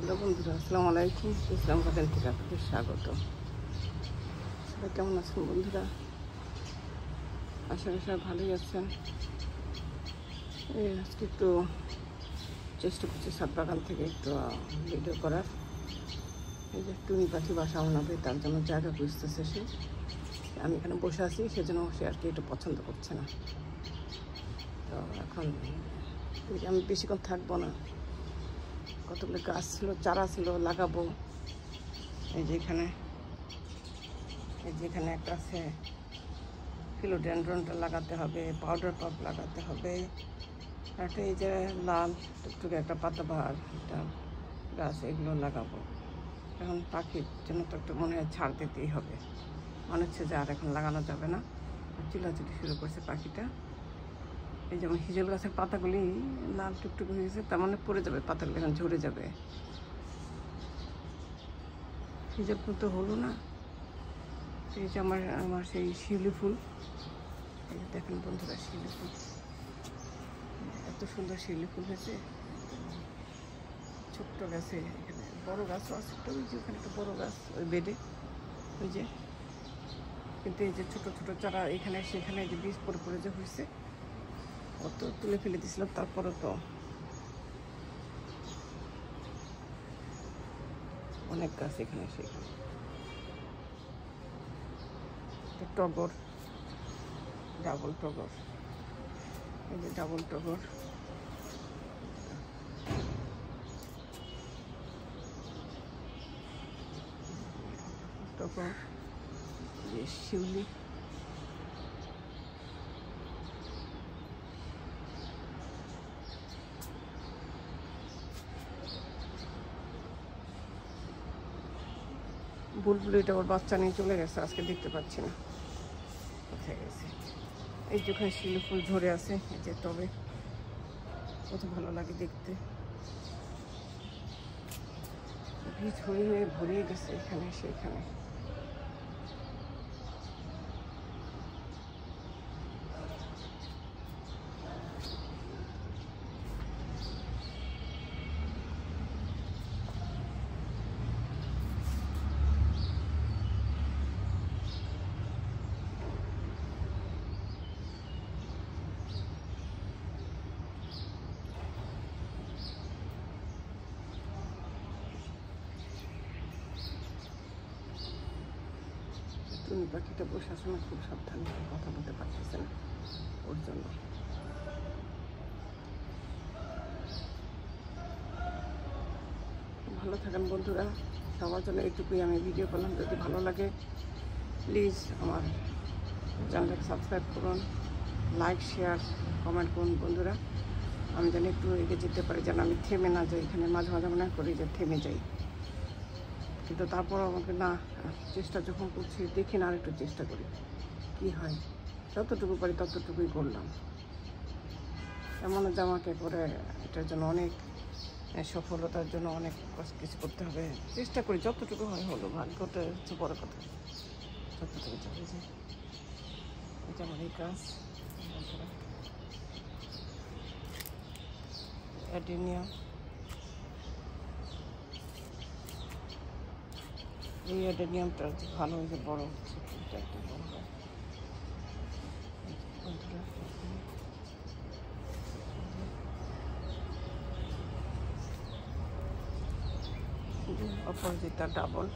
Hello বন্ধুরা, আসসালামু আলাইকুম। ইসলাম গার্ডেন থেকে আপনাদের স্বাগত। সবাই কেমন আছেন বন্ধুরা? আশা করি সবাই ভালোই আছেন। এই আজকে একটু চেষ্টা করছি ছাদ বাগান থেকে একটু ভিডিও করার। এই যে টুনি পাখি বাসা বানাবে, তার জন্য জায়গা খুঁজতেছে সে। আমি এখানে বসে আছি, সেজন্য সে আর কি একটু পছন্দ করছে না। তো এখন আমি বেশিক্ষণ থাকবো না। কতগুলো গাছ ছিল, চারা ছিল, লাগাবো। এই যে এখানে একটা আছে, ফিলোডেন্ড্রনটা লাগাতে হবে, পাউডার পাপ লাগাতে হবে, একটা এই যে লাল টুকটুকে একটা পাতাবাহার একটা গাছ, এগুলো লাগাবো। এখন পাখির জন্য তো একটু মনে হয় ছাড় দিতেই হবে। মনে হচ্ছে যে আর এখন লাগানো যাবে না। চিল্লাচিল্লি শুরু করছে পাখিটা। এই যেমন হিজল গাছের পাতাগুলি লাল টুকটুক হয়ে গেছে, তার মানে পড়ে যাবে, পাতাগুলি এখন ঝরে যাবে। হিজল ফুল তো হলো না। এই যে আমার সেই শিউলি ফুল, এই যে দেখেন বন্ধুরা, শিউলি ফুল এত সুন্দর শিউলি ফুল হয়েছে। ছোট্ট গাছে, এখানে বড় গাছও আছে একটা, ওই যে ওখানে একটা বড় গাছ ওই বেডে, ওই যে। কিন্তু এই যে ছোটো ছোটো চারা এখানে সেখানে যে বীজ পরে পরে যে হয়েছে, অত তুলে ফেলে দিয়েছিলাম, তারপরে তো অনেক গাছ এখানে সেখানে। টগর, ডাবল টগর, এই যে ডাবল টগর, টগর, যে শিউলি, বুলবুলিটা ওর বাচ্চা নিয়ে চলে গেছে, আজকে দেখতে পাচ্ছি না কোথায় গেছে। এই যে ওখানে শিউলি ফুল ঝরে আছে, এই যে টবে, কত ভালো লাগে দেখতে। বীজ হয়ে ভরিয়ে গেছে এখানে সেখানে। টুনি পাখিটা বসে আছে না, খুব সাবধানে, কথা বলতে পারতেছে না, ওর জন্য। ভালো থাকেন বন্ধুরা, সবার জন্য এইটুকুই আমি ভিডিও করলাম। যদি ভালো লাগে প্লিজ আমার চ্যানেলটাকে সাবস্ক্রাইব করুন, লাইক শেয়ার কমেন্ট করুন বন্ধুরা। আমি যেন একটু এগিয়ে যেতে পারি, যেন আমি থেমে না যাই। এখানে মাঝে মাঝে মনে করি যে থেমে যাই, কিন্তু তারপর আমাকে না, চেষ্টা যখন করছি দেখি না, আর একটু চেষ্টা করি কি হয়। যতটুকু পারি ততটুকুই করলাম। এমন যে আমাকে করে এটার জন্য অনেক সফলতার জন্য অনেক কিছু করতে হবে। চেষ্টা করি, যতটুকু হয় হলো। ভাগ্যটা হচ্ছে বড় কথা, যতটুকু চলে যায়। এটা আমার এই কাজ। অ্যাডেনিয়াম, এই অ্যাডেনিয়ামটা ভালো হয়েছে, বড় হচ্ছে, এটা একটু বড় হয়। অপরাজিতা ডাবল,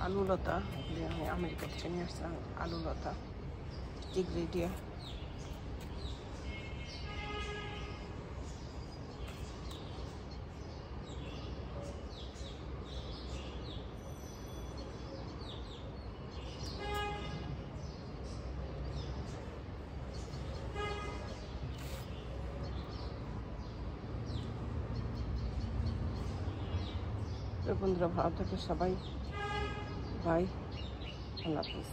আলুলতা, এগুলি আমি আমেরিকা থেকে নিয়ে আসছিলাম। আলুলতা, টিগ্রিডিয়া, বন্ধুরা ভালো থাকে সবাই। বাই, আল্লাহ হাফিজ।